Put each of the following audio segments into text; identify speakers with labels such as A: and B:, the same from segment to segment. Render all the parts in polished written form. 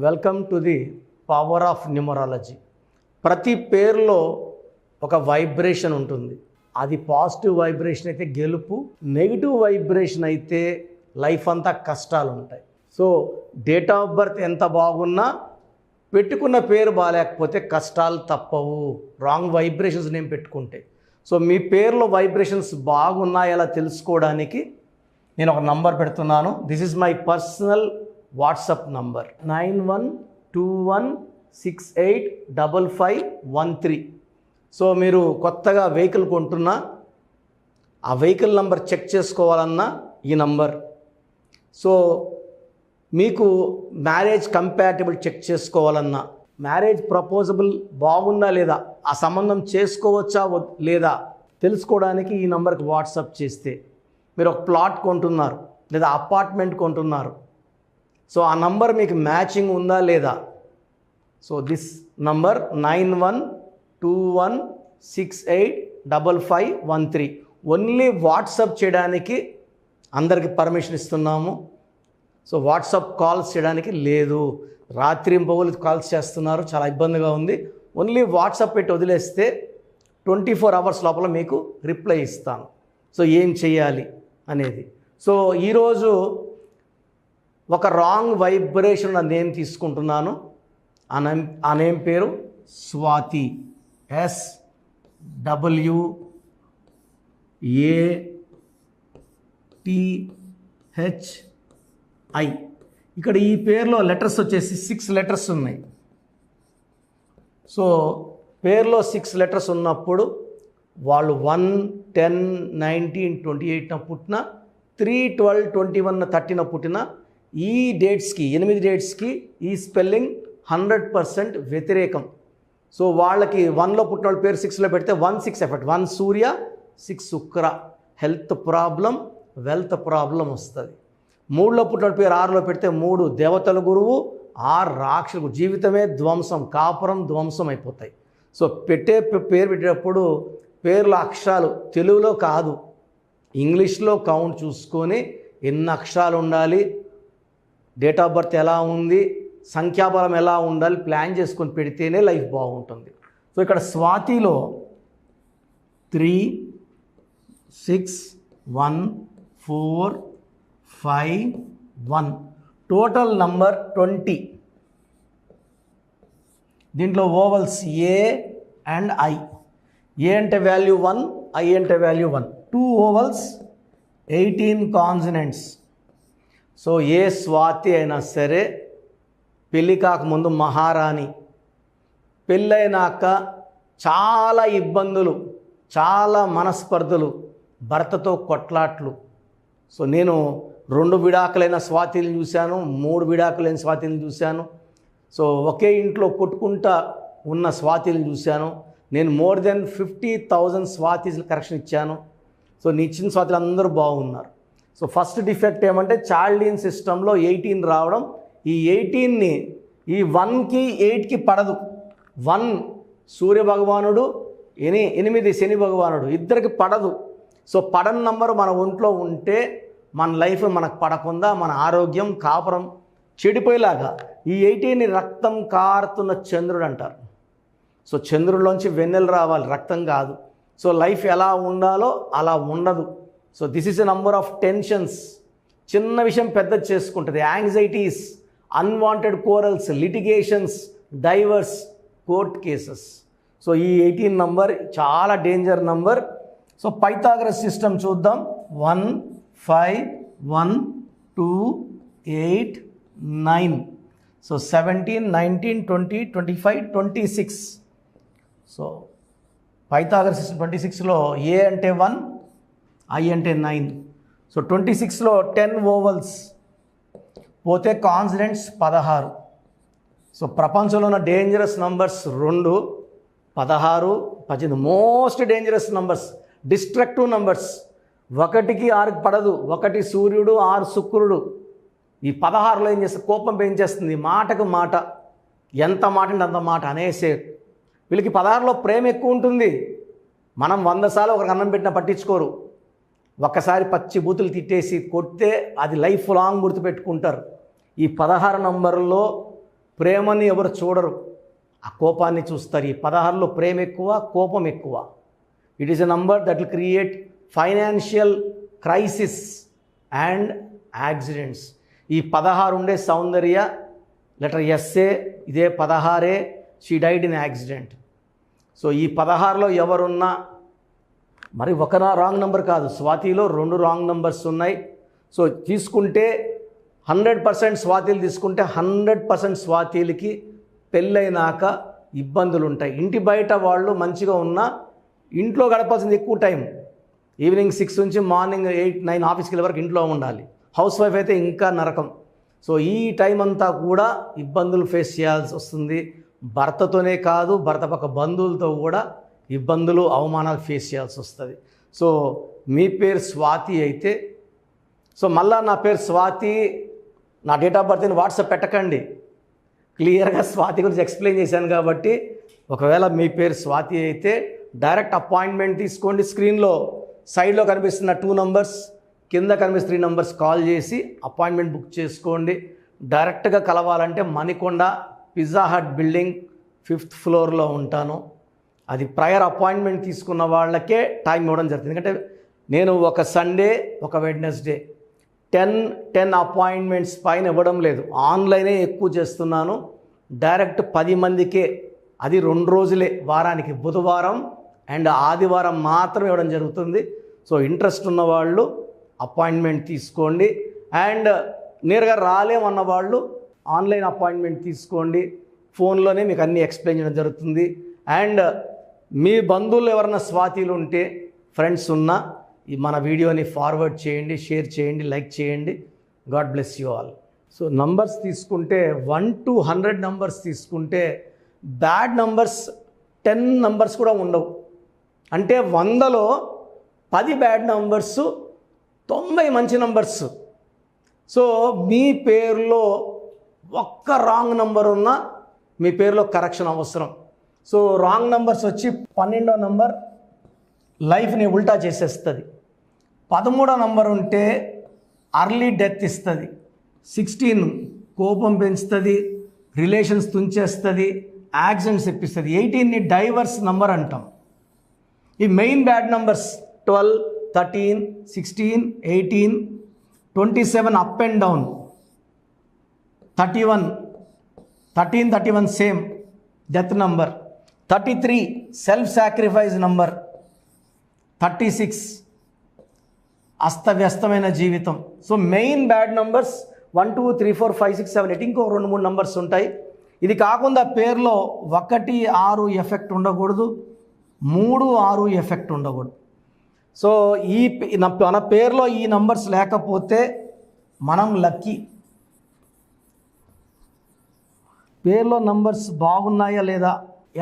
A: Welcome to the power of numerology. ప్రతి పేరులో ఒక వైబ్రేషన్ ఉంటుంది. అది పాజిటివ్ వైబ్రేషన్ అయితే గెలుపు, నెగిటివ్ వైబ్రేషన్ అయితే లైఫ్ అంతా కష్టాలు ఉంటాయి. సో డేట్ ఆఫ్ బర్త్ ఎంత బాగున్నా పెట్టుకున్న పేరు బాగాలేకపోతే కష్టాలు తప్పవు, రాంగ్ వైబ్రేషన్స్ నేను పెట్టుకుంటే. సో మీ పేరులో వైబ్రేషన్స్ బాగున్నాయలా తెలుసుకోవడానికి నేను ఒక నంబర్ పెడుతున్నాను. This is my personal WhatsApp number 9121685513. So మీరు కొత్తగా వెహికల్ కొంటున్నా, ఆ వెహికల్ నంబర్ చెక్ చేసుకోవాలన్నా ఈ నంబర్. సో మీకు మ్యారేజ్ కంపాటబుల్ చెక్ చేసుకోవాలన్నా, మ్యారేజ్ ప్రపోజబుల్ బాగుందా లేదా, ఆ సంబంధం చేసుకోవచ్చా లేదా తెలుసుకోవడానికి ఈ నంబర్కి వాట్సాప్ చేస్తే, మీరు ఒక ప్లాట్ కొంటున్నారు లేదా అపార్ట్మెంట్ కొంటున్నారు, సో ఆ నంబర్ మీకు మ్యాచింగ్ ఉందా లేదా. So this number 9121685513 only WhatsApp చేయడానికి అందరికి పర్మిషన్ ఇస్తున్నాము. సో వాట్సాప్ కాల్స్ చేయడానికి లేదు. రాత్రి పగలు కాల్స్ చేస్తున్నారు, చాలా ఇబ్బందిగా ఉంది. ఓన్లీ వాట్సాప్ పెట్టి వదిలేస్తే 24 అవర్స్ లోపల మీకు రిప్లై ఇస్తాను. సో ఏం చేయాలి అనేది. సో ఈరోజు ఒక రాంగ్ వైబ్రేషన్ నేమ్ తీసుకుంటున్నాను. ఆ నేమ్ పేరు స్వాతి, SWATHI. ఇక్కడ ఈ పేరులో లెటర్స్ వచ్చేసి 6 లెటర్స్ ఉన్నాయి. సో పేరులో 6 లెటర్స్ ఉన్నప్పుడు వాళ్ళు 1, 10, 19, 28 పుట్టిన, 3, 12, 21, 30 పుట్టిన, ఈ డేట్స్కి 8 డేట్స్కి ఈ స్పెల్లింగ్ 100% వ్యతిరేకం. సో వాళ్ళకి 1లో పుట్టిన వాళ్ళ పేరు 6లో పెడితే 1-6 ఎఫెక్ట్. 1 సూర్య, 6 శుక్ర, హెల్త్ ప్రాబ్లం, వెల్త్ ప్రాబ్లం వస్తుంది. 3లో పుట్టిన వాళ్ళ పేరు 6లో పెడితే 3 దేవతల గురువు, 6 రాక్షసులు, జీవితమే ధ్వంసం, కాపురం ధ్వంసం అయిపోతాయి. సో పేరు పెట్టేటప్పుడు పేర్ల అక్షరాలు తెలుగులో కాదు, ఇంగ్లీష్లో కౌంట్ చూసుకొని ఎన్ని అక్షరాలు ఉండాలి, డేట్ ఆఫ్ బర్త్ ఎలా ఉంది, సంఖ్యాబలం ఎలా ఉండాలి ప్లాన్ చేసుకొని పెడితేనే లైఫ్ బాగుంటుంది. సో ఇక్కడ స్వాతిలో 3, 6, 1, 4, 5, 1 టోటల్ నంబర్ 20. దీంట్లో ఓవల్స్ ఏ అండ్ ఐ. ఏ అంటే వాల్యూ 1, ఐ అంటే వాల్యూ 1. 2 ovals, 18 consonants. సో ఏ స్వాతి అయినా సరే పెళ్ళి కాకముందు మహారాణి, పెళ్ళైనాక చాలా ఇబ్బందులు, చాలా మనస్పర్ధలు, భర్తతో కొట్లాట్లు. సో నేను 2 విడాకులైన స్వాతిని చూశాను, 3 విడాకులైన స్వాతిని చూశాను. సో ఒకే ఇంట్లో కొట్టుకుంటా ఉన్న స్వాతిని చూశాను. నేను మోర్ దెన్ 50,000 స్వాతిస్ కరెక్షన్ ఇచ్చాను. సో నీ ఇచ్చిన స్వాతిలు అందరూ బాగున్నారు. సో ఫస్ట్ డిఫెక్ట్ ఏమంటే చార్లిన్ సిస్టంలో 18 రావడం. ఈ 18ని ఈ 1కి 8కి పడదు. 1 సూర్య భగవానుడు, 8 శని భగవానుడు, ఇద్దరికి పడదు. సో పడని నంబరు మన ఒంట్లో ఉంటే మన లైఫ్ మనకు పడకుండా మన ఆరోగ్యం కాపురం చెడిపోయేలాగా. ఈ 18ని రక్తం కారుతున్న చంద్రుడు అంటారు. సో చంద్రుడిలోంచి వెన్నెలు రావాలి, రక్తం కాదు. సో లైఫ్ ఎలా ఉండాలో అలా ఉండదు. So this is a number of tensions. చిన్న విషయం పెద్ద చేసుకుంటుంది. Anxieties, unwanted corals, litigations, divorce, court cases. So ఈ 18 నంబర్ చాలా danger number. So Pythagoras system చూద్దాం. 1, 5, 1, 2, 8, 9. సో 17, 19, 20, 25, 26. సో పైథాగరస్ సిస్టమ్ 26లో ఏ అంటే 1, ఐ అంటే 9. సో 26లో 10 ఓవల్స్ పోతే కాన్సనెంట్స్ 16. సో ప్రపంచంలో ఉన్న dangerous numbers 2, 16, 18 most dangerous numbers, destructive numbers. 1కి 6కి పడదు. 1 సూర్యుడు, 6 శుక్రుడు. ఈ 16లో ఏం చేస్తుంది, కోపం పెంచేస్తుంది, మాటకు మాట, ఎంత మాట అంటే అంత మాట అనేసే. వీళ్ళకి 16లో ప్రేమ ఎక్కువ ఉంటుంది. మనం 100 సార్లు ఒకరికి అన్నం పెట్టినా పట్టించుకోరు. ఒక్కసారి పచ్చి బూతులు తిట్టేసి కొడితే అది లైఫ్ లాంగ్ గుర్తుపెట్టుకుంటారు. ఈ 16 నంబర్లో ప్రేమని ఎవరు చూడరు, ఆ కోపాన్ని చూస్తారు. ఈ 16లో ప్రేమ ఎక్కువ, కోపం ఎక్కువ. It is a number that will create financial crisis and accidents. ఈ 16 ఉండే సౌందర్య లెటర్ ఎస్ఏ, ఇదే 16 she died in accident. So ఈ 16లో ఎవరున్నా, మరి ఒక రాంగ్ నెంబర్ కాదు, స్వాతిలో 2 రాంగ్ నెంబర్స్ ఉన్నాయి. సో తీసుకుంటే 100% స్వాతిలు తీసుకుంటే 100% స్వాతిలకి పెళ్ళైనాక ఇబ్బందులు ఉంటాయి. ఇంటి బయట వాళ్ళు మంచిగా ఉన్నా ఇంట్లో గడపాల్సింది ఎక్కువ టైం. ఈవినింగ్ 6 నుంచి మార్నింగ్ 8-9 ఆఫీస్కి వెళ్ళే వరకు ఇంట్లో ఉండాలి. హౌస్ వైఫ్ అయితే ఇంకా నరకం. సో ఈ టైం అంతా కూడా ఇబ్బందులు ఫేస్ చేయాల్సి వస్తుంది. భర్తతోనే కాదు, భర్త పక్క బంధువులతో కూడా ఇబ్బందులు, అవమానాలు ఫేస్ చేయాల్సి వస్తుంది. సో మీ పేరు స్వాతి అయితే, సో మళ్ళా నా పేరు స్వాతి, నా డేట్ ఆఫ్ బర్త్ని వాట్సాప్ పెట్టకండి. క్లియర్గా స్వాతి గురించి ఎక్స్ప్లెయిన్ చేశాను కాబట్టి, ఒకవేళ మీ పేరు స్వాతి అయితే డైరెక్ట్ అపాయింట్మెంట్ తీసుకోండి. స్క్రీన్లో సైడ్లో కనిపిస్తున్న 2 నంబర్స్, కింద కనిపిస్తున్న 3 నంబర్స్ కాల్ చేసి అపాయింట్మెంట్ బుక్ చేసుకోండి. డైరెక్ట్గా కలవాలంటే Manikonda pizza hot building 5th ఫ్లోర్లో ఉంటాను. అది ప్రయర్ అపాయింట్మెంట్ తీసుకున్న వాళ్ళకే టైం ఇవ్వడం జరుగుతుంది. ఎందుకంటే నేను ఒక సండే, ఒక వెడ్నెస్డే 10 అపాయింట్మెంట్స్ పైన ఇవ్వడం లేదు. ఆన్లైనే ఎక్కువ చేస్తున్నాను. డైరెక్ట్ 10 మందికే, అది 2 రోజులే, వారానికి బుధవారం అండ్ ఆదివారం మాత్రం ఇవ్వడం జరుగుతుంది. సో ఇంట్రెస్ట్ ఉన్న వాళ్ళు అపాయింట్మెంట్ తీసుకోండి. అండ్ నేరుగా రాలేమన్న వాళ్ళు ఆన్లైన్ అపాయింట్మెంట్ తీసుకోండి. ఫోన్లోనే మీకు అన్నీ ఎక్స్ప్లెయిన్ చేయడం జరుగుతుంది. అండ్ మీ బంధువులు ఎవరైనా స్వాతిలు ఉంటే, ఫ్రెండ్స్ ఉన్నా, మన వీడియోని ఫార్వర్డ్ చేయండి, షేర్ చేయండి, లైక్ చేయండి. God bless you all. So numbers తీసుకుంటే 1 to 100 నంబర్స్ తీసుకుంటే బ్యాడ్ నంబర్స్ 10 నంబర్స్ కూడా ఉండవు. అంటే 100లో 10 బ్యాడ్ నంబర్స్, 90 మంచి నంబర్స్. సో మీ పేరులో ఒక్క రాంగ్ నంబర్ ఉన్నా మీ పేరులో కరెక్షన్ అవసరం. సో రాంగ్ నంబర్స్ వచ్చి 12వ నంబర్ లైఫ్ని ఉల్టా చేసేస్తుంది. 13వ నంబర్ ఉంటే అర్లీ డెత్ ఇస్తుంది. 16 కోపం పెంచుతుంది, రిలేషన్స్ తుంచేస్తుంది, యాక్సిడెంట్స్ ఇప్పిస్తుంది. 18ని డైవర్స్ నంబర్ అంటాం. ఈ main bad numbers 12, 13, 16, 18, 27 up and down, 31, 13, 31 same death number, 33 self sacrifice number, 36 అస్తవ్యస్తమైన జీవితం. సో మెయిన్ బ్యాడ్ నంబర్స్ 1, 2, 3, 4, 5, 6, 7, 8, ఇంకో 2, 3 నంబర్స్ ఉంటాయి. ఇది కాకుండా పేరులో 1, 6 ఎఫెక్ట్ ఉండకూడదు, 3, 6 ఎఫెక్ట్ ఉండకూడదు. సో మన పేరులో ఈ నంబర్స్ లేకపోతే మనం లక్కీ. పేరులో నంబర్స్ బాగున్నాయా లేదా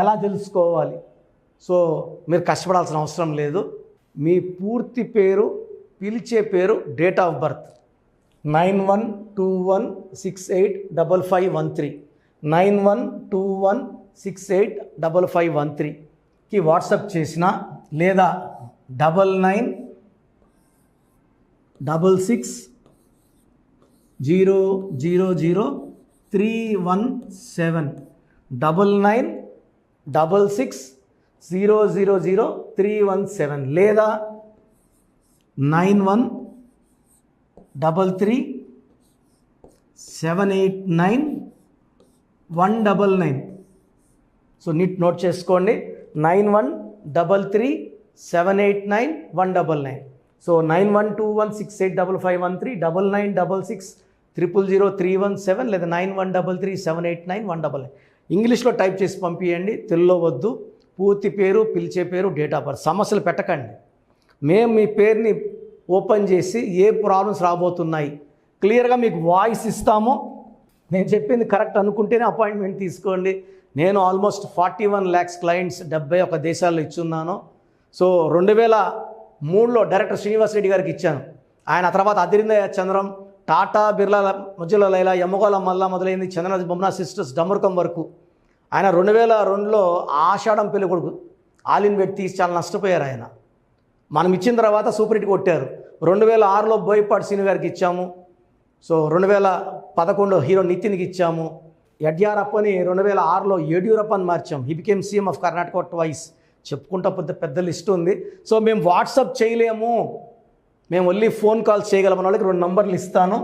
A: ఎలా తెలుసుకోవాలి? సో మీరు కష్టపడాల్సిన అవసరం లేదు. మీ పూర్తి పేరు, పిలిచే పేరు, డేట్ ఆఫ్ బర్త్ 9121685513, 9121685513కి వాట్సాప్ చేసిన, లేదా 9966000317, 9966000317, లేదా 9133789199. సో నోట్ చేసుకోండి, 9133789199. సో 9121685513, 9966000317, లేదా 9133789199. ఇంగ్లీష్లో టైప్ చేసి పంపించండి, తెలుగులో వద్దు. పూర్తి పేరు, పిలిచే పేరు, డేట్ ఆఫ్ బర్త్. సమస్యలు పెట్టకండి. మేము మీ పేరుని ఓపెన్ చేసి ఏ ప్రాబ్లమ్స్ రాబోతున్నాయి క్లియర్గా మీకు వాయిస్ ఇస్తాము. నేను చెప్పింది కరెక్ట్ అనుకుంటేనే అపాయింట్మెంట్ తీసుకోండి. నేను ఆల్మోస్ట్ 41 lakhs క్లయింట్స్ 71 దేశాల్లో ఇచ్చున్నాను. సో 2003లో డైరెక్టర్ శ్రీనివాస్ రెడ్డి గారికి ఇచ్చాను. ఆయన తర్వాత అదిరిందయ్య చంద్రం, టాటా, బిర్లా, మధ్యలో లైలా, యమ్మగోళ మల్లా మొదలైంది, చంద్ర బొమ్మనా సిస్టర్స్, డమరుకం వరకు. ఆయన 2002లో ఆషాఢం పెళ్లి కొడుకు ఆలిన్ పెట్టి తీసి చాలా నష్టపోయారు ఆయన. మనం ఇచ్చిన తర్వాత సూపర్ హిట్ కొట్టారు. 2006లో బోయపాటి సీను గారికి ఇచ్చాము. సో 2011 హీరో నితిన్కి ఇచ్చాము. యడ్యూరప్పని 2006లో యడ్యూరప్ప అని మార్చాం. He became CM of Karnataka twice. చెప్పుకుంటా పెద్ద పెద్ద లిస్ట్ ఉంది. సో మేము వాట్సాప్ చేయలేము, మేము ఓన్లీ ఫోన్ కాల్స్ చేయగలమన్న వాళ్ళకి 2 నంబర్లు ఇస్తాను.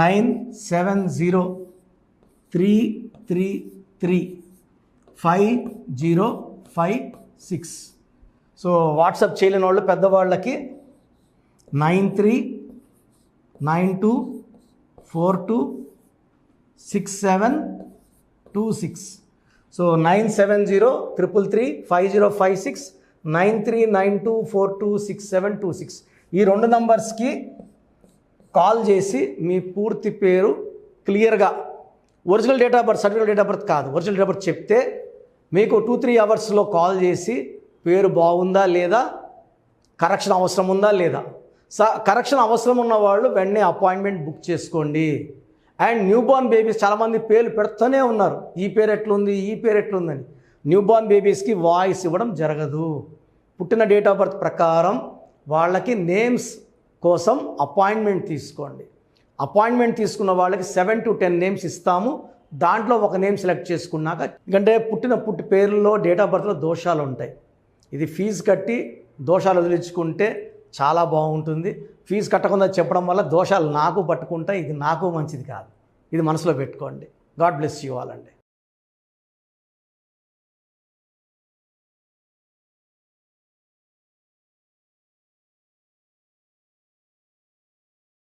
A: 9703335056. సో వాట్సాప్ చేయలేని వాళ్ళు పెద్దవాళ్ళకి 9392426726. సో 9703335056, 9392426726. ఈ 2 నంబర్స్కి కాల్ చేసి మీ పూర్తి పేరు క్లియర్గా, original date of birth, certificate date of birth కాదు, ఒరిజినల్ డేట్ ఆఫ్ బర్త్ చెప్తే మీకు 2-3 అవర్స్లో కాల్ చేసి పేరు బాగుందా లేదా, కరెక్షన్ అవసరం ఉందా లేదా. కరెక్షన్ అవసరం ఉన్న వాళ్ళు వెంటనే అపాయింట్మెంట్ బుక్ చేసుకోండి. అండ్ న్యూబార్న్ బేబీస్ చాలామంది పేర్లు పెడుతూనే ఉన్నారు, ఈ పేరు ఎట్లుంది, ఈ పేరు ఎట్లుందని. న్యూబార్న్ బేబీస్కి వాయిస్ ఇవ్వడం జరగదు. పుట్టిన డేట్ ఆఫ్ బర్త్ ప్రకారం వాళ్ళకి నేమ్స్ కోసం అపాయింట్మెంట్ తీసుకోండి. అపాయింట్మెంట్ తీసుకున్న వాళ్ళకి 7 to 10 నేమ్స్ ఇస్తాము. దాంట్లో ఒక నేమ్ సెలెక్ట్ చేసుకున్నాక, ఎందుకంటే పుట్టి పేర్లలో డేట్ ఆఫ్ బర్త్లో దోషాలు ఉంటాయి. ఇది ఫీజు కట్టి దోషాలు వదిలించుకుంటే చాలా బాగుంటుంది. ఫీజు కట్టకుండా చెప్పడం వల్ల దోషాలు నాకు పట్టుకుంటాయి, ఇది నాకు మంచిది కాదు. ఇది మనసులో పెట్టుకోండి. గాడ్ బ్లెస్ యూ ఆల్ అండి.